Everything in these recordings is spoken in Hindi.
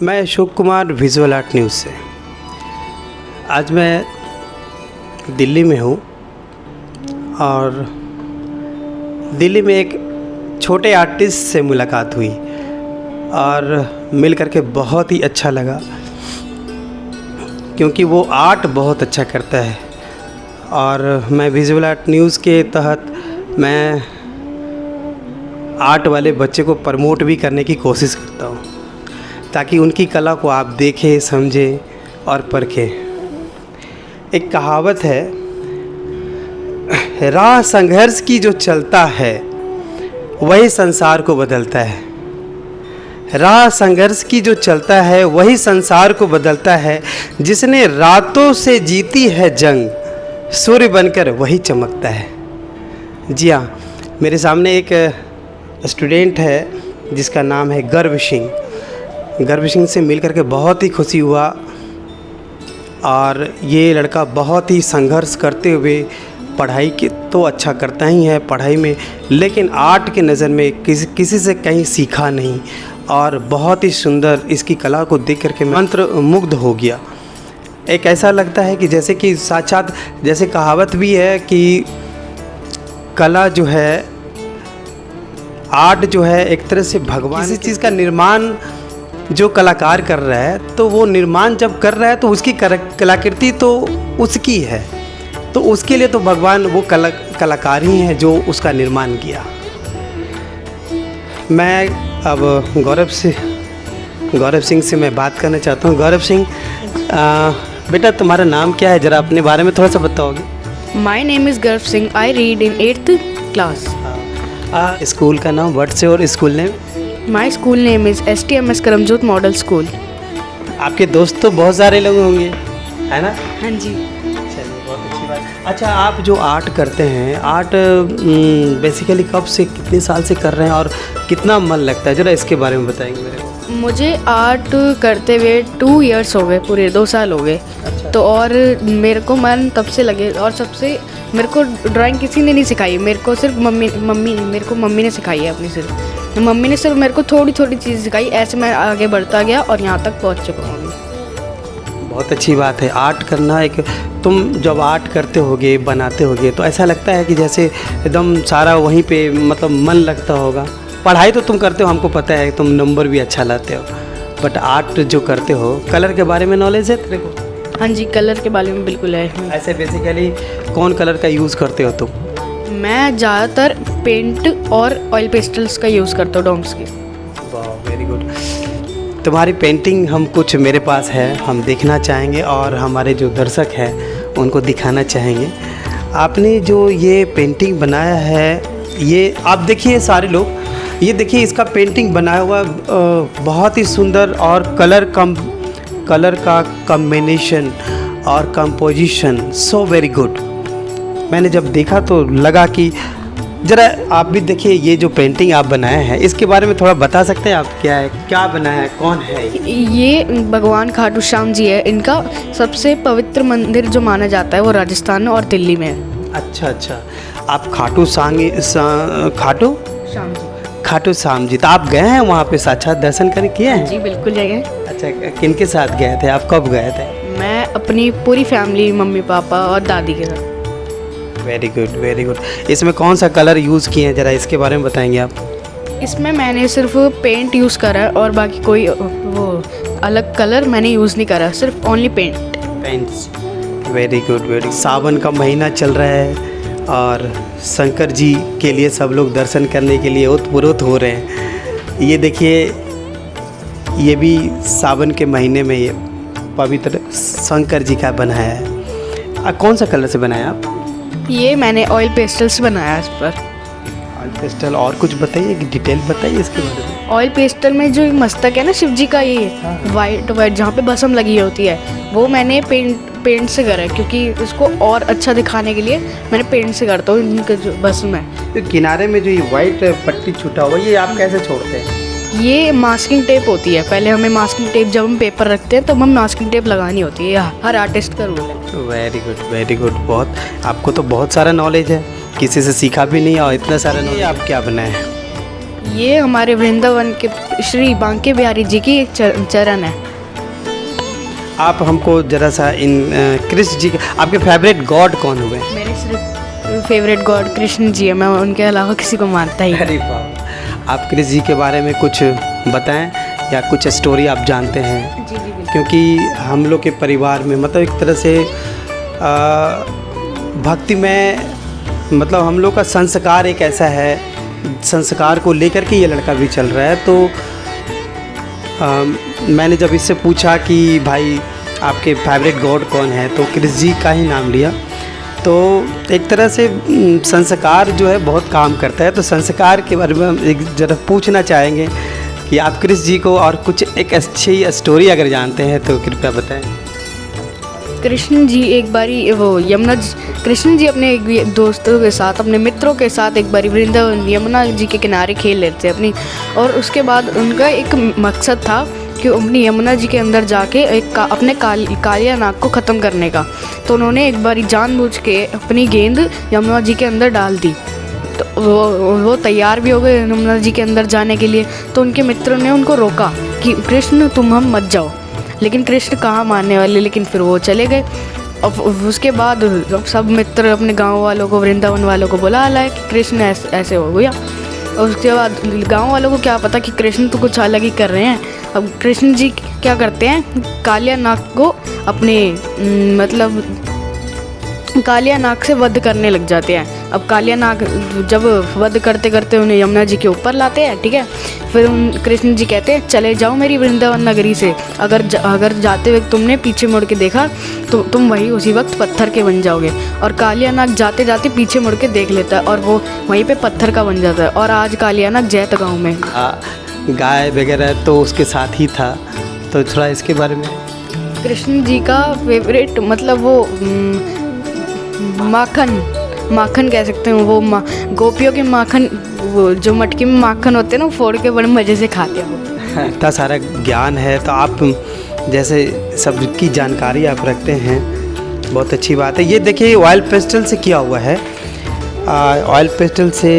मैं Ashok Kumar, visual art news से। आज मैं दिल्ली में हूँ और दिल्ली में एक छोटे आर्टिस्ट से मुलाकात हुई और मिल करके बहुत ही अच्छा लगा, क्योंकि वो आर्ट बहुत अच्छा करता है। और मैं विजुअल आर्ट न्यूज़ के तहत मैं आर्ट वाले बच्चे को प्रमोट भी करने की कोशिश करता हूँ, ताकि उनकी कला को आप देखें, समझें और परखें। एक कहावत है, राह संघर्ष की जो चलता है वही संसार को बदलता है। राह संघर्ष की जो चलता है वही संसार को बदलता है। जिसने रातों से जीती है जंग, सूर्य बनकर वही चमकता है। जी हाँ, मेरे सामने एक स्टूडेंट है जिसका नाम है गर्व सिंह। गर्व सिंह से मिलकर के बहुत ही खुशी हुआ। और ये लड़का बहुत ही संघर्ष करते हुए पढ़ाई के तो अच्छा करता ही है पढ़ाई में, लेकिन आर्ट के नज़र में किसी से कहीं सीखा नहीं। और बहुत ही सुंदर इसकी कला को देख करके मंत्र मुग्ध हो गया। एक ऐसा लगता है कि जैसे कि साक्षात, जैसे कहावत भी है कि कला जो है, आर्ट जो है, एक तरह से भगवान। किसी चीज़ का निर्माण जो कलाकार कर रहा है, तो वो निर्माण जब कर रहा है तो उसकी कलाकृति तो उसकी है, तो उसके लिए तो भगवान वो कलाकार ही है जो उसका निर्माण किया। मैं अब गौरव सिंह से मैं बात करना चाहता हूँ। गौरव सिंह, बेटा तुम्हारा नाम क्या है, ज़रा अपने बारे में थोड़ा सा बताओगे? माई name is Garv Singh. I read in 8th class. School का नाम व्हाट से और school name? My school name is STMS Karamjot model school. आपके दोस्त तो बहुत सारे लोग होंगे, है ना? हाँ जी। चलिए, बहुत अच्छी बात। अच्छा, आप जो आर्ट करते हैं, आर्ट बेसिकली कब से, कितने साल से कर रहे हैं और कितना मन लगता है, ज़रा इसके बारे में बताएंगे मेरे को। मुझे आर्ट करते हुए 2 years हो गए, पूरे 2 साल हो गए। अच्छा। तो और मेरे को मन तब से लगे, और सबसे मेरे को ड्राइंग किसी ने नहीं सिखाई, मेरे को सिर्फ मम्मी ने सिखाई है अपनी। सिर्फ मम्मी ने सिर्फ मेरे को थोड़ी थोड़ी चीज़ सिखाई, ऐसे मैं आगे बढ़ता गया और यहाँ तक पहुँच चुका हूँ। बहुत अच्छी बात है आर्ट करना। एक तुम जब आर्ट करते होगे, बनाते होगे, तो ऐसा लगता है कि जैसे एकदम सारा वहीं पे मतलब मन लगता होगा। पढ़ाई तो तुम करते हो, हमको पता है, तुम नंबर भी अच्छा लाते हो, बट आर्ट जो करते हो, कलर के बारे में नॉलेज है तेरे को? हाँ जी, कलर के बारे में बिल्कुल है। ऐसे बेसिकली कौन कलर का यूज़ करते हो तुम? मैं ज़्यादातर पेंट और ऑयल पेस्टल्स का यूज़ करता हूँ, डॉम्स की। वाह, वेरी गुड। तुम्हारी पेंटिंग हम कुछ मेरे पास है, हम देखना चाहेंगे और हमारे जो दर्शक हैं उनको दिखाना चाहेंगे। आपने जो ये पेंटिंग बनाया है, ये आप देखिए सारे लोग, ये देखिए इसका पेंटिंग बनाया हुआ बहुत ही सुंदर, और कलर का कॉम्बिनेशन और कंपोजिशन सो वेरी गुड। मैंने जब देखा तो लगा कि ज़रा आप भी देखिए, ये जो पेंटिंग आप बनाए हैं इसके बारे में थोड़ा बता सकते हैं आप? क्या है, क्या बनाया है, कौन है ये भगवान खाटू श्याम जी है। इनका सबसे पवित्र मंदिर जो माना जाता है वो राजस्थान और दिल्ली में है। अच्छा, आप खाटू श्याम जी, तो आप गए हैं वहाँ पे, साक्षात दर्शन करने किए हैं? जी बिल्कुल जगह। अच्छा, किन के साथ गए थे आप, कब गए थे? मैं अपनी पूरी फैमिली, मम्मी पापा और दादी के साथ। Very good, very good. इसमें कौन सा कलर यूज़ किए हैं, ज़रा इसके बारे में बताएंगे आप? इसमें मैंने सिर्फ पेंट यूज़ करा है और बाकी कोई वो अलग कलर मैंने यूज़ नहीं करा, सिर्फ only paints. Very good, very. Sawan का महीना चल रहा है और शंकर जी के लिए सब लोग दर्शन करने के लिए ओतप्रोत हो रहे हैं। ये देखिए, ये भी सावन के महीने में ये पवित्र शंकर जी का बनाया है। कौन सा कलर से बनाया आप? ये मैंने ऑयल पेस्टल से बनाया है इस पर। ऑयल पेस्टल, और कुछ बताइए, डिटेल बताइए इसके बारे में। ऑयल पेस्टल में जो मस्तक है ना शिव जी का, ये वाइट जहाँ पे भस्म लगी होती है, वो मैंने पेंट से करा है, क्योंकि इसको और अच्छा दिखाने के लिए मैंने पेंट से करता हूँ इनका जो भस्म है। तो किनारे में जो ये वाइट पट्टी छूटा हुआ, ये आप कैसे छोड़ते हैं? ये मास्किंग टेप होती है। पहले हमें मास्किंग टेप, जब हम पेपर रखते हैं तो हमें मास्किंग टेप लगानी होती है, हर आर्टिस्ट का रूल है। Very good, very good. बहुत, आपको तो बहुत सारा नॉलेज है, किसी से सीखा भी नहीं और इतना सारा नॉलेज। आप क्या बनाए हैं? ये हमारे वृंदावन के श्री बांके बिहारी जी की एक चरण है। आप हमको ज़रा सा इन कृष्ण जी के आपके फेवरेट गॉड कौन हुए? मेरे सिर्फ फेवरेट गॉड कृष्ण जी है, मैं उनके अलावा किसी को मानता ही नहीं। अरे वाह, आप कृष्ण जी के बारे में कुछ बताएं या कुछ स्टोरी आप जानते हैं? जी जी बिल्कुल। क्योंकि हम लोग के परिवार में मतलब एक तरह से भक्ति में मतलब हम लोग का संस्कार एक ऐसा है, संस्कार को लेकर के ये लड़का भी चल रहा है। तो मैंने जब इससे पूछा कि भाई आपके फेवरेट गॉड कौन है, तो कृष्ण जी का ही नाम लिया। तो एक तरह से संस्कार जो है बहुत काम करता है। तो संस्कार के बारे में हम एक जरा पूछना चाहेंगे कि आप कृष्ण जी को और कुछ एक अच्छी स्टोरी अगर जानते हैं तो कृपया बताएं। कृष्ण जी एक बारी वो कृष्ण जी अपने दोस्तों के साथ, अपने मित्रों के साथ एक बारी वृंदावन यमुना जी के किनारे खेल रहे थे अपनी, और उसके बाद उनका एक मकसद था कि अपनी यमुना जी के अंदर जाके अपने कालिया नाग को ख़त्म करने का। तो उन्होंने एक बारी जानबूझ के अपनी गेंद यमुना जी के अंदर डाल दी। तो वो तैयार भी हो गए यमुना जी के अंदर जाने के लिए। तो उनके मित्रों ने उनको रोका कि कृष्ण तुम हम मत जाओ, लेकिन कृष्ण कहाँ मानने वाले, लेकिन फिर वो चले गए। अब उसके बाद सब मित्र अपने गांव वालों को, वृंदावन वालों को बुला लाए कि कृष्ण ऐसे हो गया। और उसके बाद गांव वालों को क्या पता कि कृष्ण तो कुछ अलग ही कर रहे हैं। अब कृष्ण जी क्या करते हैं, कालिया नाग को अपने मतलब कालिया नाग से वध करने लग जाते हैं। अब कालिया नाग जब वध करते करते उन्हें यमुना जी के ऊपर लाते हैं, ठीक है। फिर कृष्ण जी कहते हैं चले जाओ मेरी वृंदावन नगरी से, अगर जाते वक्त तुमने पीछे मुड़ के देखा तो तुम वही उसी वक्त पत्थर के बन जाओगे। और कालिया नाग जाते जाते पीछे मुड़ के देख लेता है और वो वहीं पे पत्थर का बन जाता है। और आज कालिया नाग जैत गाँव में गाय वगैरह तो उसके साथ ही था, तो थोड़ा इसके बारे में। कृष्ण जी का फेवरेट मतलब वो माखन कह सकते हैं। वो गोपियों के माखन, वो जो मटकी में माखन होते हैं ना, वो फोड़ के बड़े मज़े से खाते हैं वो। इतना सारा ज्ञान है, तो आप जैसे सबकी जानकारी आप रखते हैं, बहुत अच्छी बात है। ये देखिए ऑयल पेस्टल से किया हुआ है, ऑयल पेस्टल से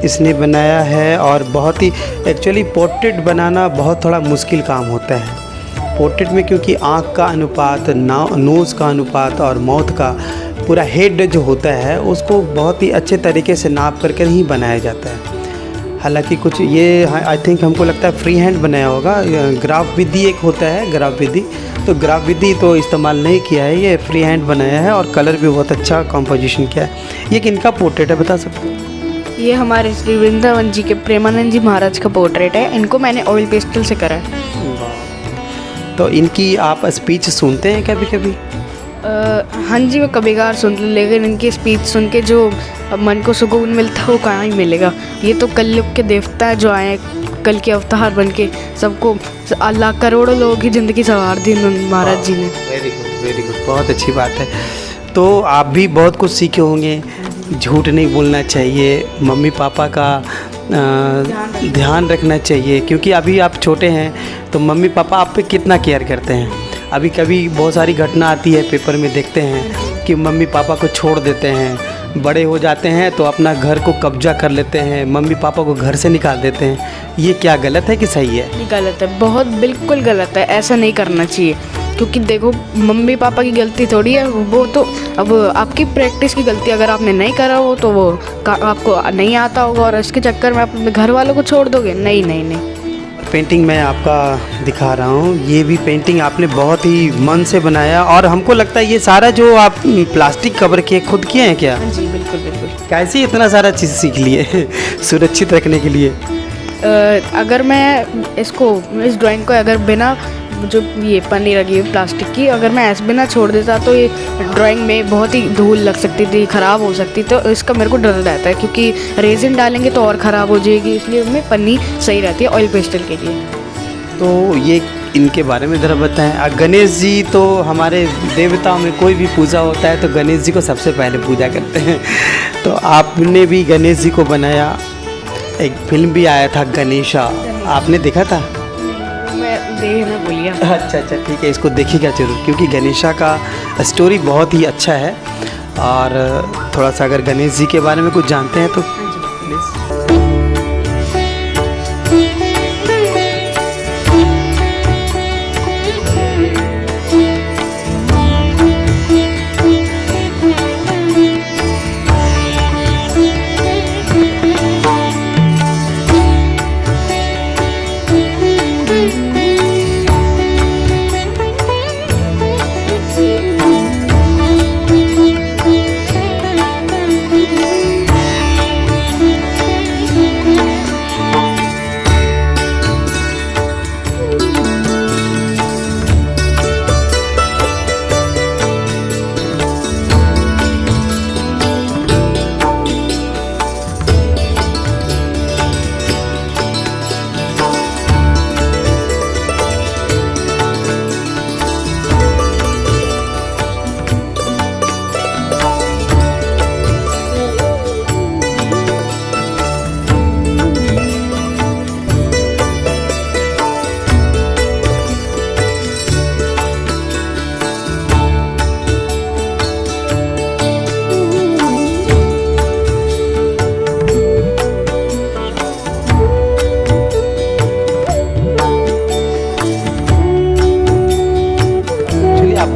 इसने बनाया है। और बहुत ही एक्चुअली पोर्ट्रेट बनाना बहुत थोड़ा मुश्किल काम होता है पोर्ट्रेट में, क्योंकि आँख का अनुपात, नोज़ का अनुपात और माउथ का पूरा हेड जो होता है उसको बहुत ही अच्छे तरीके से नाप करके ही बनाया जाता है। हालांकि कुछ ये आई थिंक हमको लगता है फ्री हैंड बनाया होगा। ग्राफ विधि एक होता है, ग्राफ विधि, तो ग्राफ विधि तो इस्तेमाल नहीं किया है, ये फ्री हैंड बनाया है। और कलर भी बहुत अच्छा कंपोजिशन किया है। ये किनका पोर्ट्रेट है बता सकते हैं? ये हमारे श्री वृंदावन जी के प्रेमानंद जी महाराज का पोर्ट्रेट है। इनको मैंने ऑयल पेस्टल से करा है। तो इनकी आप स्पीच सुनते हैं कभी कभी? हाँ जी, मैं कभी कभार सुन लूँ, लेकिन इनकी स्पीच सुन के जो मन को सुकून मिलता है वो कहाँ ही मिलेगा। ये तो कलयुग के देवता है जो आए कल के अवतार बन के सबको अल्लाह करोड़ों लोगों की ज़िंदगी संवार दी महाराज जी ने। वेरी गुड, बहुत अच्छी बात है। तो आप भी बहुत कुछ सीखे होंगे। झूठ नहीं बोलना चाहिए, मम्मी पापा का ध्यान रखना चाहिए, क्योंकि अभी आप छोटे हैं तो मम्मी पापा आप पे कितना केयर करते हैं। अभी कभी बहुत सारी घटना आती है, पेपर में देखते हैं कि मम्मी पापा को छोड़ देते हैं, बड़े हो जाते हैं तो अपना घर को कब्जा कर लेते हैं, मम्मी पापा को घर से निकाल देते हैं। ये क्या गलत है कि सही है? गलत है, बहुत बिल्कुल गलत है। ऐसा नहीं करना चाहिए, क्योंकि देखो मम्मी पापा की गलती थोड़ी है वो, तो अब आपकी प्रैक्टिस की गलती। अगर आपने नहीं करा हो तो वो आपको नहीं आता होगा और इसके चक्कर में आप अपने घर वालों को छोड़ दोगे। नहीं नहीं नहीं। पेंटिंग मैं आपका दिखा रहा हूँ, ये भी पेंटिंग आपने बहुत ही मन से बनाया। और हमको लगता है ये सारा जो आप प्लास्टिक कवर किए खुद किए हैं क्या? जी बिल्कुल बिल्कुल। कैसे इतना सारा चीज़ सीख लिए सुरक्षित रखने के लिए? अगर मैं इस ड्राइंग को अगर बिना जो ये पन्नी लगी है प्लास्टिक की, अगर मैं ऐसे बिना छोड़ देता तो ये ड्राइंग में बहुत ही धूल लग सकती थी, ख़राब हो सकती। तो इसका मेरे को डर रहता है, क्योंकि रेजिन डालेंगे तो और ख़राब हो जाएगी, इसलिए उनमें पन्नी सही रहती है ऑयल पेस्टल के लिए। तो ये इनके बारे में ज़रा बताएं। गणेश जी तो हमारे देवताओं में कोई भी पूजा होता है तो गणेश जी को सबसे पहले पूजा करते हैं। तो आपने भी गणेश जी को बनाया, एक फिल्म भी आया था गणेशा, आपने देखा था? देखना बोलिए। अच्छा ठीक है, इसको देखिएगा जरूर, क्योंकि गणेशा का स्टोरी बहुत ही अच्छा है। और थोड़ा सा अगर गणेश जी के बारे में कुछ जानते हैं तो प्लीज़।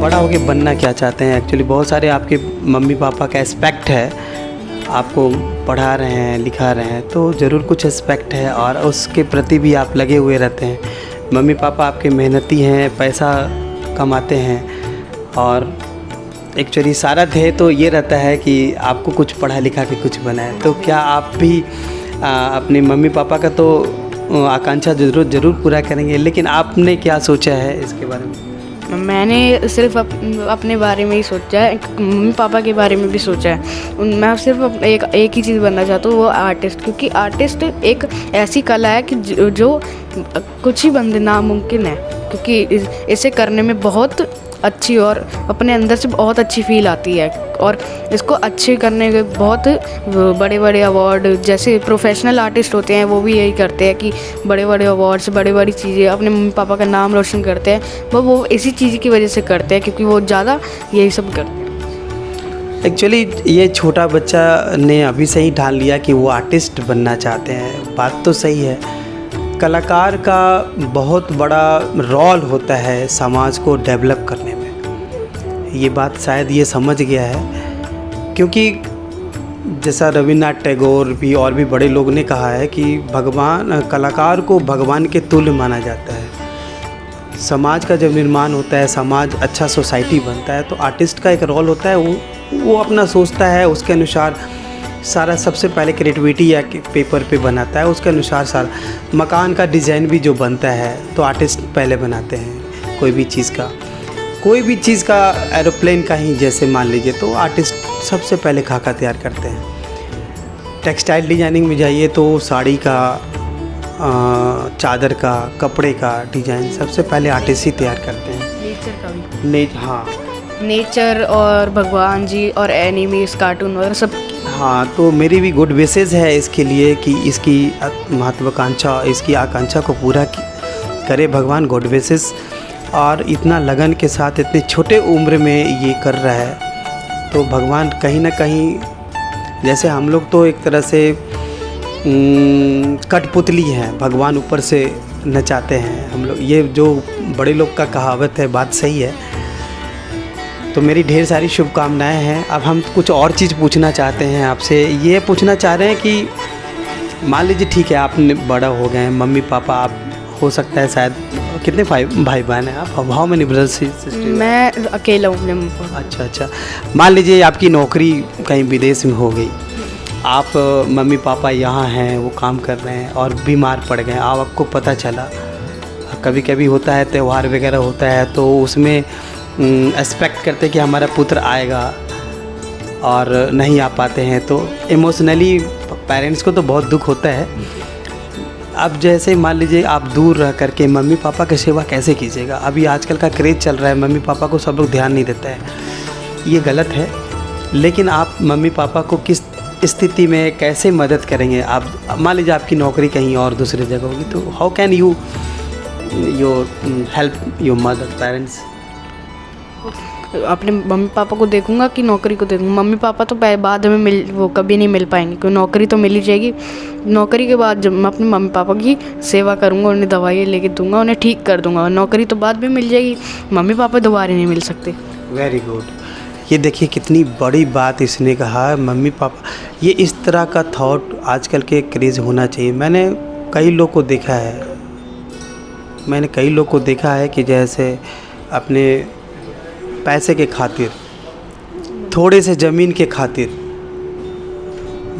बड़ा होके बनना क्या चाहते हैं? एक्चुअली बहुत सारे आपके मम्मी पापा का एस्पेक्ट है, आपको पढ़ा रहे हैं, लिखा रहे हैं, तो ज़रूर कुछ एस्पेक्ट है और उसके प्रति भी आप लगे हुए रहते हैं। मम्मी पापा आपके मेहनती हैं, पैसा कमाते हैं और एक्चुअली सारा ध्येय तो ये रहता है कि आपको कुछ पढ़ा लिखा के कुछ बनाए। तो क्या आप भी अपने मम्मी पापा का तो आकांक्षा ज़रूर पूरा करेंगे, लेकिन आपने क्या सोचा है इसके बारे में? मैंने सिर्फ अपने बारे में ही सोचा है, मम्मी पापा के बारे में भी सोचा है। मैं सिर्फ एक ही चीज़ बनना चाहता हूँ, वो आर्टिस्ट, क्योंकि आर्टिस्ट एक ऐसी कला है कि जो कुछ ही बंदे नामुमकिन है, क्योंकि इसे करने में बहुत अच्छी और अपने अंदर से बहुत अच्छी फील आती है। और इसको अच्छे करने के बहुत बड़े बड़े अवार्ड, जैसे प्रोफेशनल आर्टिस्ट होते हैं वो भी यही करते हैं कि बड़े बड़े अवार्ड्स, बड़ी बड़ी चीज़ें, अपने मम्मी पापा का नाम रोशन करते हैं। वो इसी चीज़ की वजह से करते हैं, क्योंकि वो ज़्यादा यही सब करते हैं। एक्चुअली ये छोटा बच्चा ने अभी से ही ठान लिया कि वो आर्टिस्ट बनना चाहते हैं, बात तो सही है। कलाकार का बहुत बड़ा रोल होता है समाज को डेवलप करने में, ये बात शायद ये समझ गया है, क्योंकि जैसा रविन्द्रनाथ टैगोर भी और भी बड़े लोग ने कहा है कि कलाकार को भगवान के तुल्य माना जाता है। समाज का जब निर्माण होता है, समाज अच्छा सोसाइटी बनता है, तो आर्टिस्ट का एक रोल होता है, वो अपना सोचता है, उसके अनुसार सारा सबसे पहले क्रिएटिविटी या पेपर पे बनाता है, उसके अनुसार सारा मकान का डिज़ाइन भी जो बनता है तो आर्टिस्ट पहले बनाते हैं। कोई भी चीज़ का एरोप्लेन का ही जैसे मान लीजिए, तो आर्टिस्ट सबसे पहले खाका तैयार करते हैं। टेक्सटाइल डिज़ाइनिंग में जाइए तो साड़ी का, चादर का, कपड़े का डिज़ाइन सबसे पहले आर्टिस्ट ही तैयार करते हैं। नेचर का भी, हाँ, नेचर और भगवान जी और एनिमीज, कार्टून और सब। हाँ, तो मेरी भी गुड विशेज़ है इसके लिए कि इसकी महत्वाकांक्षा, इसकी आकांक्षा को पूरा करे भगवान, गुड विशेज़। और इतना लगन के साथ इतने छोटे उम्र में ये कर रहा है, तो भगवान कहीं ना कहीं, जैसे हम लोग तो एक तरह से कठपुतली हैं, भगवान ऊपर से नचाते हैं हम लोग, ये जो बड़े लोग का कहावत है, बात सही है। तो मेरी ढेर सारी शुभकामनाएं हैं। अब हम कुछ और चीज़ पूछना चाहते हैं आपसे, ये पूछना चाह रहे हैं कि मान लीजिए ठीक है, आपने बड़ा हो गए हैं, मम्मी पापा, आप हो सकता है शायद, कितने भाई बहन हैं आप? How many brothers sister? मैं अकेला हूँ अपने मम्मी। अच्छा, मान लीजिए आपकी नौकरी कहीं विदेश में हो गई, आप मम्मी पापा यहाँ हैं, वो काम कर रहे हैं और बीमार पड़ गए, आपको पता चला। कभी कभी होता है, त्यौहार वगैरह होता है, तो उसमें एक्सपेक्ट करते कि हमारा पुत्र आएगा और नहीं आ पाते हैं, तो इमोशनली पेरेंट्स को तो बहुत दुख होता है। अब जैसे मान लीजिए आप दूर रह करके मम्मी पापा की सेवा कैसे कीजिएगा? अभी आजकल का क्रेज़ चल रहा है, मम्मी पापा को सब लोग ध्यान नहीं देते हैं, ये गलत है। लेकिन आप मम्मी पापा को किस स्थिति में कैसे मदद करेंगे? आप मान लीजिए आपकी नौकरी कहीं और दूसरी जगह होगी, तो how can you help your mother parents? अपने मम्मी पापा को देखूंगा कि नौकरी को देखूंगा? मम्मी पापा तो बाद में वो कभी नहीं मिल पाएंगे, क्योंकि नौकरी तो मिल ही जाएगी। नौकरी के बाद जब मैं अपने मम्मी पापा की सेवा करूंगा, उन्हें दवाइयाँ लेके दूंगा, उन्हें ठीक कर दूंगा, और नौकरी तो बाद में मिल जाएगी, मम्मी पापा दोबारा नहीं मिल सकते। Very good. ये देखिए कितनी बड़ी बात इसने कहा, मम्मी पापा, ये इस तरह का थॉट आजकल के क्रेज़ होना चाहिए। मैंने कई लोग को देखा है कि जैसे अपने पैसे के खातिर, थोड़े से ज़मीन के खातिर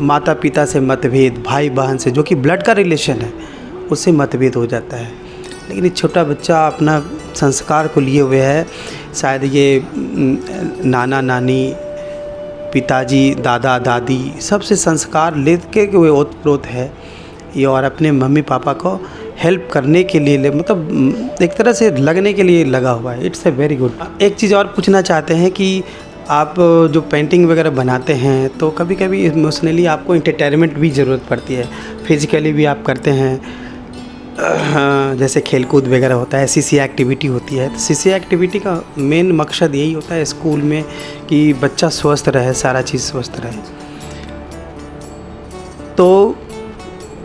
माता पिता से मतभेद, भाई बहन से, जो कि ब्लड का रिलेशन है, उससे मतभेद हो जाता है। लेकिन एक छोटा बच्चा अपना संस्कार को लिए हुए है, शायद ये नाना नानी, पिताजी, दादा दादी, सबसे संस्कार लेके हुए ओतप्रोत है ये, और अपने मम्मी पापा को हेल्प करने के लिए, मतलब एक तरह से लगने के लिए लगा हुआ है। It's a very good. एक चीज़ और पूछना चाहते हैं कि आप जो पेंटिंग वगैरह बनाते हैं, तो कभी कभी इमोशनली आपको एंटरटेनमेंट भी ज़रूरत पड़ती है, फिज़िकली भी आप करते हैं, जैसे खेलकूद वगैरह होता है, सीसी एक्टिविटी होती है। तो सीसी एक्टिविटी का मेन मकसद यही होता है स्कूल में कि बच्चा स्वस्थ रहे, सारा चीज़ स्वस्थ रहे। तो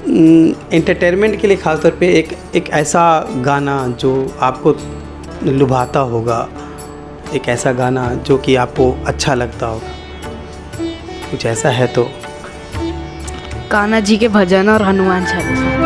एंटरटेनमेंट के लिए ख़ास तौर पे एक ऐसा गाना जो आपको लुभाता होगा, एक ऐसा गाना जो कि आपको अच्छा लगता होगा, कुछ ऐसा है तो? कान्हा जी के भजन और हनुमान चालीसा।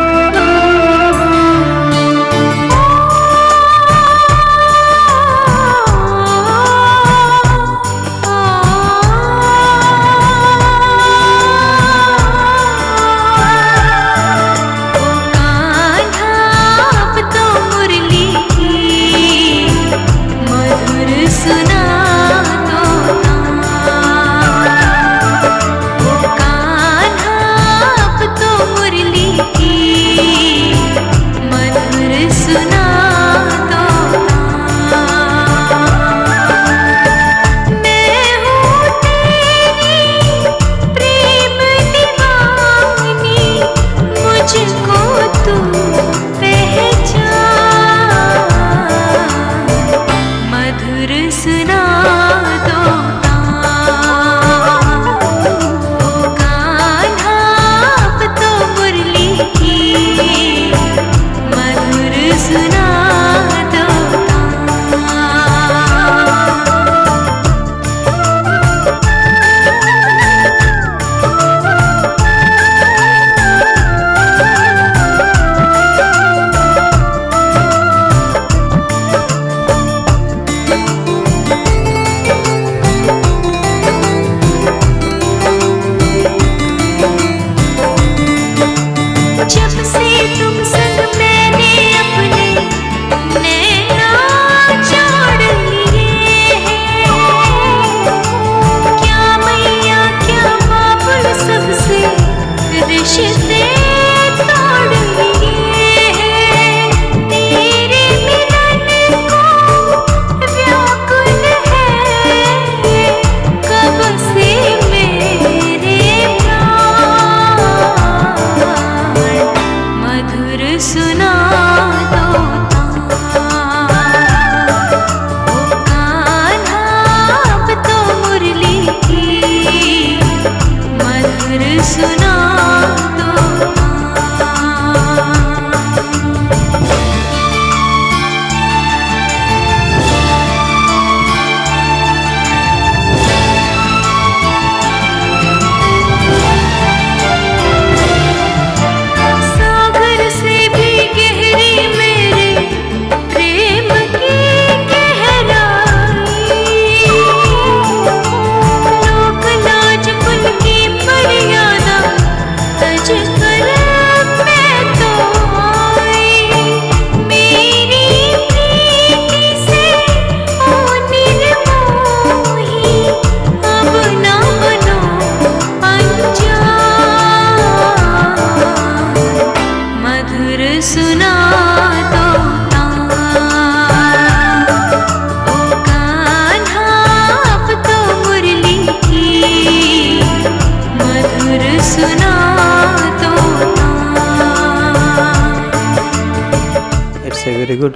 वेरी गुड,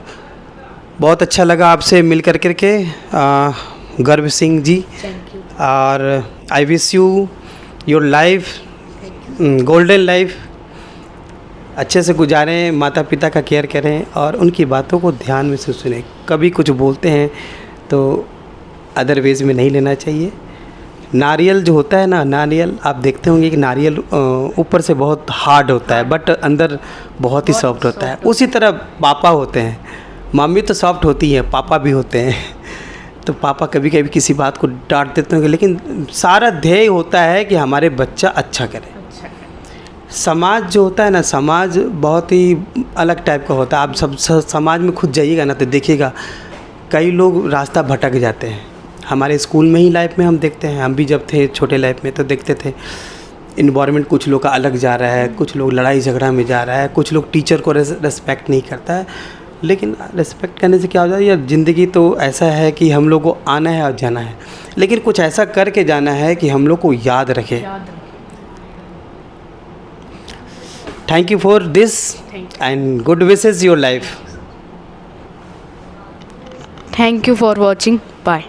बहुत अच्छा लगा आपसे मिल कर के गर्भ सिंह जी। और I wish you your life golden life, अच्छे से गुजारें, माता पिता का केयर करें और उनकी बातों को ध्यान में से सुनें। कभी कुछ बोलते हैं तो अदरवाइज में नहीं लेना चाहिए। नारियल जो होता है ना, नारियल आप देखते होंगे कि नारियल ऊपर से बहुत हार्ड होता है बट अंदर बहुत ही सॉफ्ट होता है। उसी तरह पापा होते हैं, मम्मी तो सॉफ्ट होती है, पापा भी होते हैं। तो पापा कभी कभी किसी बात को डांट देते होंगे, लेकिन सारा ध्येय होता है कि हमारे बच्चा अच्छा करे। समाज जो होता है ना, समाज बहुत ही अलग टाइप का होता है। आप सब समाज में खुद जाइएगा ना तो देखिएगा कई लोग रास्ता भटक जाते हैं। हमारे स्कूल में ही लाइफ में हम देखते हैं, हम भी जब थे छोटे लाइफ में तो देखते थे इन्वायरमेंट कुछ लोग का अलग जा रहा है, कुछ लोग लड़ाई झगड़ा में जा रहा है, कुछ लोग टीचर को रेस्पेक्ट नहीं करता है। लेकिन रेस्पेक्ट करने से क्या हो जाता है यार, ज़िंदगी तो ऐसा है कि हम लोग को आना है और जाना है, लेकिन कुछ ऐसा करके जाना है कि हम लोग को याद रखे। Thank you for this and good wishes your life. Thank you for watching, bye.